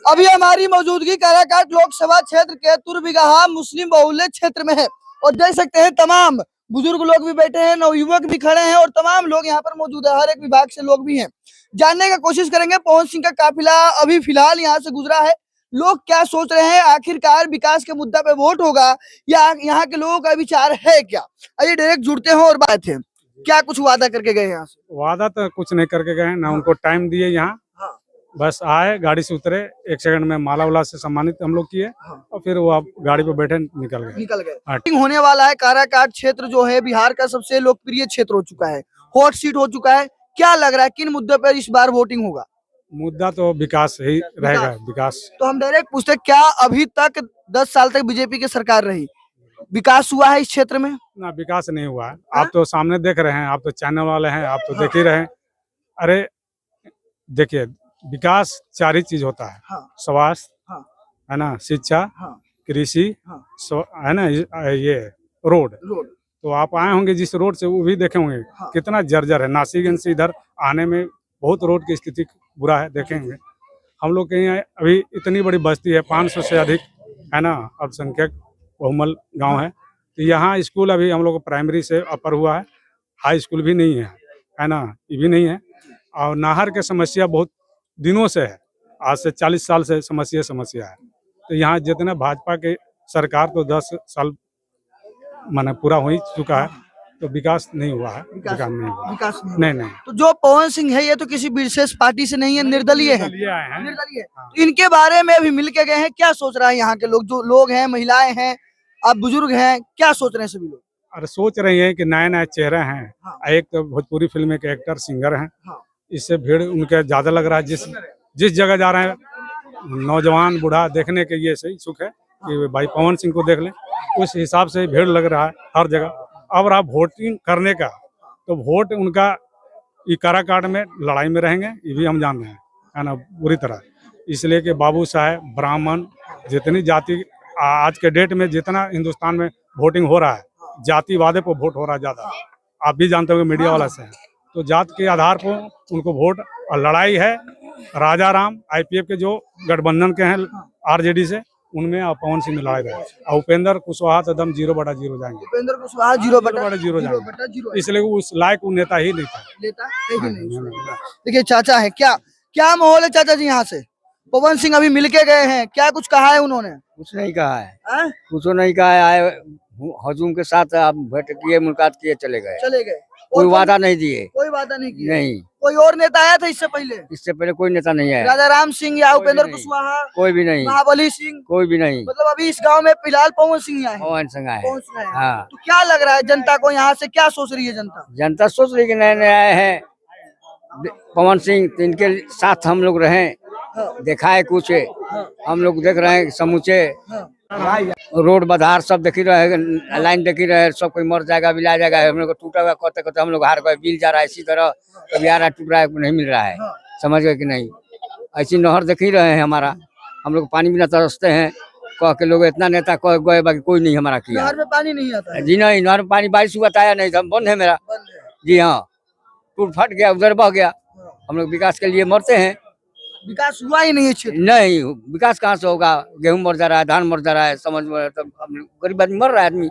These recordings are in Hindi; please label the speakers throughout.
Speaker 1: अभी हमारी मौजूदगी काराकाट लोकसभा क्षेत्र के तुरबिगहा मुस्लिम बहुल्य क्षेत्र में है और देख सकते हैं तमाम बुजुर्ग लोग भी बैठे हैं, नवयुवक भी खड़े हैं और तमाम लोग यहाँ पर मौजूद है। हर एक विभाग से लोग भी हैं। जानने की कोशिश करेंगे पवन सिंह का काफिला अभी फिलहाल यहाँ से गुजरा है, लोग क्या सोच रहे हैं, आखिरकार विकास के मुद्दा पे वोट होगा या यहाँ के लोगों का विचार है क्या। आइए डायरेक्ट जुड़ते हैं और बात है, क्या कुछ वादा करके गए यहाँ से?
Speaker 2: वादा तो कुछ नहीं करके गए ना, उनको टाइम दिए यहाँ, बस आए गाड़ी से उतरे, 1 सेकंड में माला वाला से सम्मानित हम लोग किए और फिर वो आप गाड़ी पे बैठे निकल गए।
Speaker 1: होने वाला है काराकाट क्षेत्र जो है बिहार का सबसे लोकप्रिय क्षेत्र हो चुका है, हॉट सीट हो चुका है। क्या लग रहा है किन मुद्दों पर इस बार वोटिंग होगा?
Speaker 2: मुद्दा तो विकास ही रहेगा, विकास।
Speaker 1: तो हम डायरेक्ट पूछते हैं, क्या अभी तक 10 साल तक बीजेपी की सरकार रही, विकास हुआ है इस क्षेत्र में?
Speaker 2: ना, विकास नहीं हुआ है। आप तो सामने देख रहे हैं, आप तो चैनल वाले हैं, आप तो देख ही रहे हैं। अरे देखिए, विकास 4 ही चीज होता है, स्वास्थ्य है ना, शिक्षा, कृषि, है ना, ये रोड। तो आप आए होंगे जिस रोड से, वो भी देखे होंगे कितना जर्जर है। नासिकगंज से इधर आने में बहुत रोड की स्थिति बुरा है, देखेंगे। हम लोग के यहाँ अभी इतनी बड़ी बस्ती है, 500 से अधिक है ना, अल्पसंख्यक बहुमल गांव है। तो यहाँ स्कूल अभी हम लोग प्राइमरी से अपर हुआ है, हाई स्कूल भी नहीं है ना, ये भी नहीं है। और नहर के समस्या बहुत दिनों से है, आज से 40 साल से समस्या है। तो यहाँ जितना भाजपा के सरकार तो 10 साल माने पूरा हो ही चुका है, तो विकास नहीं हुआ है। विकास नहीं।
Speaker 1: तो जो पवन सिंह है ये तो किसी विशेष पार्टी से नहीं है, निर्दलीय है। निर्दलीय। तो इनके बारे में अभी मिल के गए हैं, क्या सोच रहा है यहाँ के लोग, जो लोग हैं, महिलाएं हैं, आप बुजुर्ग हैं, क्या सोच रहे हैं सभी लोग?
Speaker 2: अरे सोच रही है कि नए नए चेहरे हैं। एक तो भोजपुरी फिल्म के एक्टर सिंगर हैं, इससे भीड़ उनके ज्यादा लग रहा है। जिस जगह जा रहे हैं नौजवान बूढ़ा देखने के ये सही सुख है कि भाई पवन सिंह को देख लें, उस हिसाब से भीड़ लग रहा है हर जगह। अब रहा वोटिंग करने का, तो वोट उनका ये काराकाट में लड़ाई में रहेंगे, ये भी हम जान रहे हैं, है ना, बुरी तरह। इसलिए कि बाबू साहब, ब्राह्मण, जितनी जाति आज के डेट में जितना हिंदुस्तान में वोटिंग हो रहा है, जातिवादे पर वोट हो रहा है ज्यादा। आप भी जानते हो मीडिया वाला से है, तो जात के आधार पर उनको वोट, और लड़ाई है राजा राम IPF के जो गठबंधन के हैं RJD से, उनमें पवन सिंह में लड़ाई रहे। और उपेंद्र कुशवाहा तो एकदम 0/0 जाएंगे।
Speaker 1: उपेंद्र कुशवाहा 0/0
Speaker 2: जाएंगे, इसलिए उस लायक वो नेता ही नहीं था।
Speaker 1: देखिए चाचा है, क्या माहौल है चाचा जी यहाँ से? पवन सिंह अभी मिलके गए हैं, क्या कुछ कहा है उन्होंने?
Speaker 3: कुछ नहीं कहा है, कुछ नहीं कहा है। आए हजूम के साथ आप भेंट किए, मुलाकात किए, चले गए। कोई वादा नहीं दिए,
Speaker 1: कोई वादा नहीं किया।
Speaker 3: नहीं।
Speaker 1: कोई और नेता आया था इससे पहले?
Speaker 3: इससे पहले कोई नेता नहीं आया।
Speaker 1: राजा राम सिंह या उपेंद्र कुशवाहा?
Speaker 3: कोई भी नहीं।
Speaker 1: महाबली सिंह? कोई
Speaker 3: भी नहीं।
Speaker 1: मतलब अभी इस गांव में फिलहाल पवन सिंह आए हैं।
Speaker 3: पवन सिंह आए। हाँ।
Speaker 1: तो क्या लग रहा है जनता को, यहाँ से क्या सोच रही है जनता?
Speaker 3: जनता सोच रही है कि नए नए आए हैं पवन सिंह, तो इनके साथ हम लोग रहे, देखा है कुछ, हम लोग देख रहे हैं समूचे रोड बधार सब देख रहे, लाइन देख रहे, सब कोई मर जाएगा, बिला जाएगा। हम लोग टूटा हुआ कहते हम लोग हार गए, बिल जा रहा है इसी तरह, कभी आ रहा टूट रहा है, नहीं मिल रहा है, समझ गए कि नहीं। ऐसी नहर देख ही रहे हैं हमारा, हम लोग पानी बिना तरसते हैं, कह के लोग इतना नेता कह गए, बाकी कोई नहीं हमारा किया।
Speaker 1: नहर में पानी नहीं आता है?
Speaker 3: जी नहीं, नहर में पानी बारिश हुआ था नहीं, बंद है मेरा। जी हाँ, टूट फट गया, उधर बह गया। हम लोग विकास के लिए मरते हैं,
Speaker 1: विकास हुआ ही नहीं है।
Speaker 3: नहीं, विकास कहाँ से होगा? गेहूं मर जा रहा है, धान मर जा रहा है, समझ में, तब गरीब आदमी मर रहा है आदमी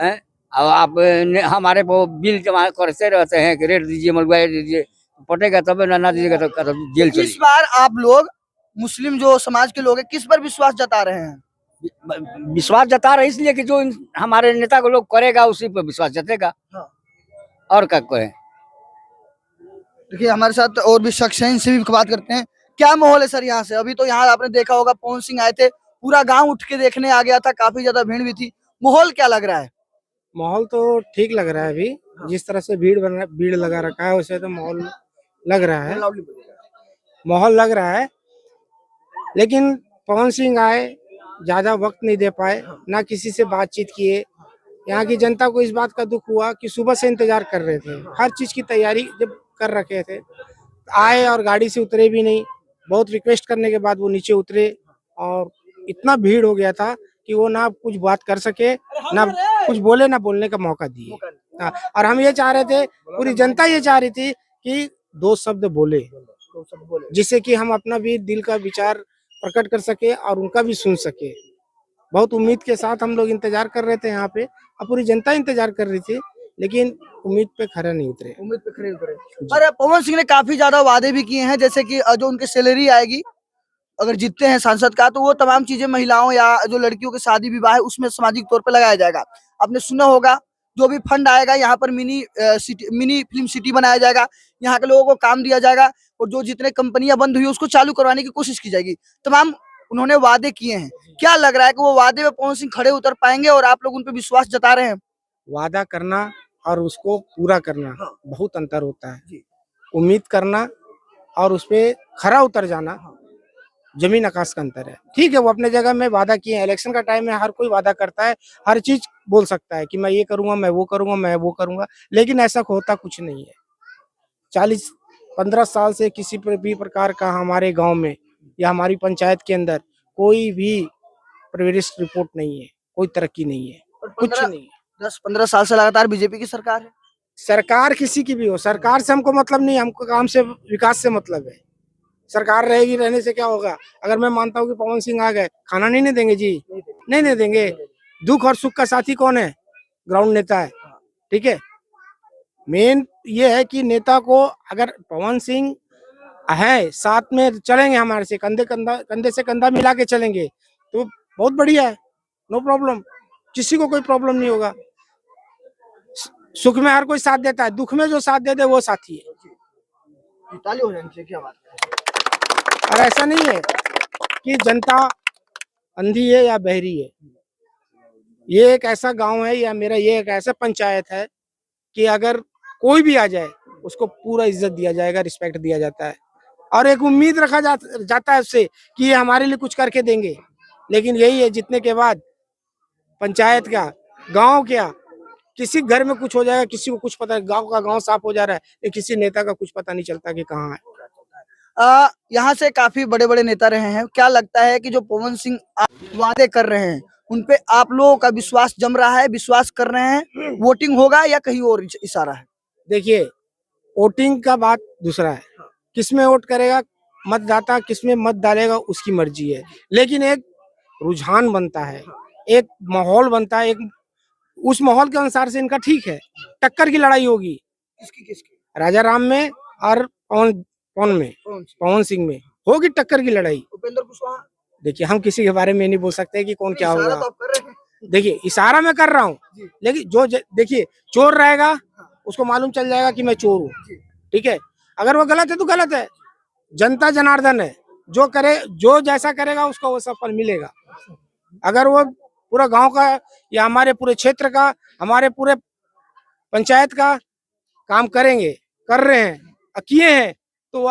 Speaker 3: है। अब आप हमारे वो बिल जमा करते रहते हैं कि रेट दीजिए, मलवाई दीजिए, पटेगा तब ना दीजिएगा तो जेल चलिए।
Speaker 1: इस बार आप लोग मुस्लिम जो समाज के लोग हैं, किस पर विश्वास जता रहे हैं?
Speaker 3: विश्वास जता रहे इसलिए कि जो हमारे नेता को लोग करेगा उसी पर विश्वास जतेगा, और क्या कहे।
Speaker 1: देखिए हमारे साथ और भी शख्स हैं, इनसे भी बात करते हैं। क्या माहौल है सर यहाँ से? अभी तो यहाँ आपने देखा होगा पवन सिंह आए थे, पूरा गांव उठ के देखने आ गया था, काफी ज्यादा भीड़ भी थी। माहौल क्या लग रहा है?
Speaker 4: माहौल तो ठीक लग रहा है। अभी जिस तरह से भीड़ लगा रखा है, वैसे तो माहौल लग रहा है, लेकिन पवन सिंह आए, ज्यादा वक्त नहीं दे पाए, ना किसी से बातचीत किए। यहाँ की जनता को इस बात का दुख हुआ कि सुबह से इंतजार कर रहे थे, हर चीज की तैयारी जब कर रखे थे, आए और गाड़ी से उतरे भी नहीं। बहुत रिक्वेस्ट करने के बाद वो नीचे उतरे, और इतना भीड़ हो गया था कि वो ना कुछ बात कर सके, ना कुछ बोले, ना बोलने का मौका दिए। और हम ये चाह रहे थे, पूरी जनता ये चाह रही थी कि 2 शब्द बोले, जिससे कि हम अपना भी दिल का विचार प्रकट कर सके और उनका भी सुन सके। बहुत उम्मीद के साथ हम लोग इंतजार कर रहे थे यहाँ पे, और पूरी जनता इंतजार कर रही थी, लेकिन उम्मीद पे खरा नहीं उतरे।
Speaker 1: उम्मीद पे खरे उतरे। पर पवन सिंह ने काफी ज्यादा वादे भी किए हैं, जैसे कि जो उनके सैलरी आएगी अगर जीतते हैं सांसद का, तो वो तमाम चीजें महिलाओं या जो लड़कियों के शादी विवाह है उसमें सामाजिक तौर पर लगाया जाएगा। आपने सुना होगा जो भी फंड आएगा यहाँ पर मिनी फिल्म सिटी बनाया जाएगा, यहाँ के लोगों को काम दिया जाएगा, और जो जितने कंपनियां बंद हुई उसको चालू करवाने की कोशिश की जाएगी। तमाम उन्होंने वादे किए हैं। क्या लग रहा है कि वो वादे में पवन सिंह खड़े उतर पाएंगे और आप लोग उन पर विश्वास जता रहे हैं?
Speaker 4: वादा करना और उसको पूरा करना बहुत अंतर होता है। उम्मीद करना और उस पे खरा उतर जाना जमीन आकाश का अंतर है। ठीक है, वो अपने जगह में वादा किए हैं। इलेक्शन का टाइम है, हर कोई वादा करता है, हर चीज बोल सकता है कि मैं ये करूंगा, मैं वो करूंगा, मैं वो करूंगा, लेकिन ऐसा होता कुछ नहीं है। 40-15 साल से किसी भी प्रकार का हमारे गांव में या हमारी पंचायत के अंदर कोई भी प्रोग्रेस रिपोर्ट नहीं है, कोई तरक्की नहीं है, कुछ नहीं है।
Speaker 1: 10-15 साल से लगातार बीजेपी की सरकार है।
Speaker 4: सरकार किसी की भी हो, सरकार से हमको मतलब नहीं, हमको काम से, विकास से मतलब है। सरकार रहेगी, रहने से क्या होगा? अगर मैं मानता हूँ कि पवन सिंह आ गए, खाना नहीं देंगे जी, नहीं देंगे। दुख और सुख का साथी कौन है? ग्राउंड नेता है। ठीक है, मेन ये है कि नेता को, अगर पवन सिंह है साथ में चलेंगे, हमारे से कंधे से कंधा मिला के चलेंगे, तो बहुत बढ़िया है, नो प्रॉब्लम, किसी को कोई प्रॉब्लम नहीं होगा। सुख में हर कोई साथ देता है, दुख में जो साथ दे दे वो साथी है।
Speaker 1: ताली हो जानी चाहिए, क्या बात है।
Speaker 4: और ऐसा नहीं है कि जनता अंधी है या बहरी है। ये एक ऐसा गांव है, या मेरा ये एक ऐसा पंचायत है कि अगर कोई भी आ जाए उसको पूरा इज्जत दिया जाएगा, रिस्पेक्ट दिया जाता है, और एक उम्मीद रखा जाता है उससे कि ये हमारे लिए कुछ करके देंगे। लेकिन यही है, जीतने के बाद पंचायत का, गांव क्या, किसी घर में कुछ हो जाएगा, किसी को कुछ पता है, गांव का गांव साफ हो जा रहा है, किसी नेता का कुछ पता नहीं चलता कि कहाँ है।
Speaker 1: यहाँ से काफी बड़े बड़े नेता रहे हैं। क्या लगता है कि जो पवन सिंह वादे कर रहे हैं उन पे आप लोगों का विश्वास जम रहा है, विश्वास कर रहे हैं? वोटिंग होगा या कहीं और इशारा है?
Speaker 4: देखिए, वोटिंग का बात दूसरा है, किसमें वोट करेगा मतदाता, किसमें मत डालेगा उसकी मर्जी है, लेकिन एक रुझान बनता है, एक माहौल बनता है, एक उस माहौल के अनुसार से इनका ठीक है। टक्कर की लड़ाई होगी,
Speaker 1: किसकी?
Speaker 4: राजा राम में और पवन सिंह में होगी टक्कर की लड़ाई।
Speaker 1: उपेंद्र कुशवाहा।
Speaker 4: देखिए, हम किसी के बारे में नहीं बोल सकते कि कौन क्या होगा।
Speaker 1: तो आप कर रहे हैं।
Speaker 4: देखिए, इशारा मैं कर रहा हूँ, लेकिन जो देखिए, चोर रहेगा उसको मालूम चल जाएगा कि मैं चोर हूँ। ठीक है, अगर वो गलत है तो गलत है, जनता जनार्दन है, जो करे, जो जैसा करेगा उसको वो सब फल मिलेगा। अगर वो पूरा गांव का या हमारे पूरे क्षेत्र का, हमारे पूरे पंचायत का काम करेंगे, कर रहे हैं, किए हैं, तो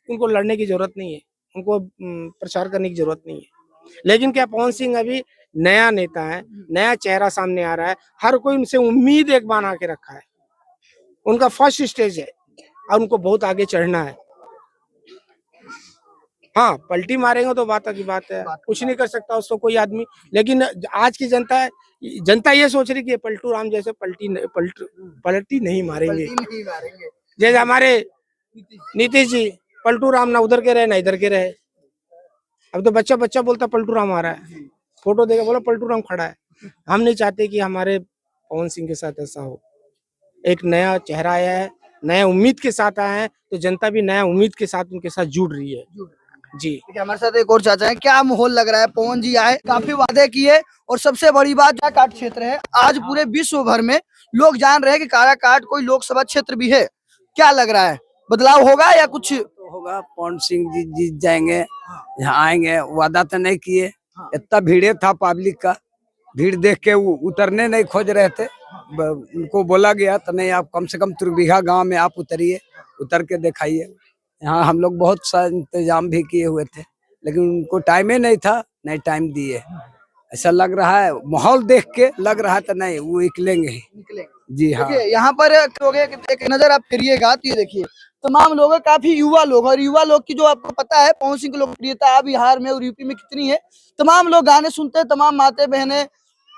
Speaker 4: उनको लड़ने की जरूरत नहीं है, उनको प्रचार करने की जरूरत नहीं है। लेकिन क्या, पवन सिंह अभी नया नेता है, नया चेहरा सामने आ रहा है, हर कोई उनसे उम्मीद एक बना के रखा है, उनका फर्स्ट स्टेज है और उनको बहुत आगे चढ़ना है। हाँ, पलटी मारेंगे तो बात की बात है, कुछ नहीं कर सकता उसको कोई आदमी। लेकिन आज की जनता ये सोच रही कि पलटू राम जैसे पलटी नहीं मारेंगे। जैसे हमारे नीतीश जी, पलटू राम ना उधर के रहे ना इधर के रहे। अब तो बच्चा बोलता पलटू राम आ रहा है, फोटो देगा बोला पलटू राम खड़ा है। हम नहीं चाहते कि हमारे पवन सिंह के साथ ऐसा हो। एक नया चेहरा आया है, नया उम्मीद के साथ आया है, तो जनता भी नया उम्मीद के साथ उनके साथ जुड़ रही है जी।
Speaker 1: हमारे साथ एक और चाचा है। क्या माहौल लग रहा है? पवन जी आए, काफी वादे किए, और सबसे बड़ी बात काराकाट क्षेत्र है, आज पूरे विश्व भर में लोग जान रहे हैं कि काराकाट कोई लोकसभा क्षेत्र भी है। क्या लग रहा है, बदलाव होगा या कुछ
Speaker 3: होगा? पवन सिंह जी जीत जाएंगे, यहाँ आएंगे। वादा तो नहीं किए, इतना भीड़ था पब्लिक का, भीड़ देख के वो उतरने नहीं खोज रहे थे। उनको बोला गया तो नहीं, आप कम से कम तुरबीघा गांव में आप उतरिए, उतर के दिखाइए। यहाँ हम लोग बहुत सा इंतजाम भी किए हुए थे, लेकिन उनको टाइम ही नहीं था, नहीं टाइम दिए। ऐसा लग रहा है, माहौल देख के लग रहा था नहीं वो निकलेंगे ही। जी हाँ,
Speaker 1: यहाँ पर एक नजर आप फिरिएगा तो ये देखिए तमाम लोग हैं, काफी युवा लोग, और युवा लोग की जो आपको पता है पवन सिंह की लोकप्रियता बिहार में और यूपी में कितनी है। तमाम लोग गाने सुनते हैं, तमाम माता बहनें,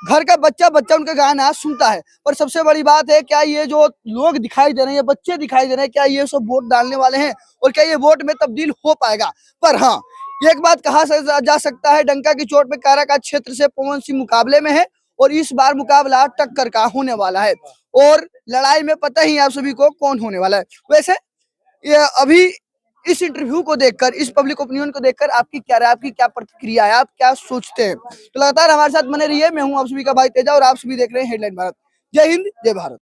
Speaker 1: घर का बच्चा उनका गाना सुनता है। पर सबसे बड़ी बात है, क्या ये जो लोग दिखाई दे रहे हैं, बच्चे दिखाई दे रहे हैं, क्या ये सब वोट डालने वाले हैं और क्या ये वोट में तब्दील हो पाएगा? पर हाँ, एक बात कहा जा सकता है, डंका की चोट पे काराकाट क्षेत्र से पवन सिंह मुकाबले में है और इस बार मुकाबला टक्कर का होने वाला है और लड़ाई में पता ही आप सभी को कौन होने वाला है। वैसे ये अभी इस इंटरव्यू को देखकर, इस पब्लिक ओपिनियन को देखकर आपकी क्या राय, आपकी क्या प्रतिक्रिया है, आप क्या सोचते हैं? तो लगातार हमारे साथ बने रहिए। मैं हूं आप सभी का भाई तेजा और आप सभी देख रहे हैं हेडलाइन भारत। जय हिंद, जय भारत।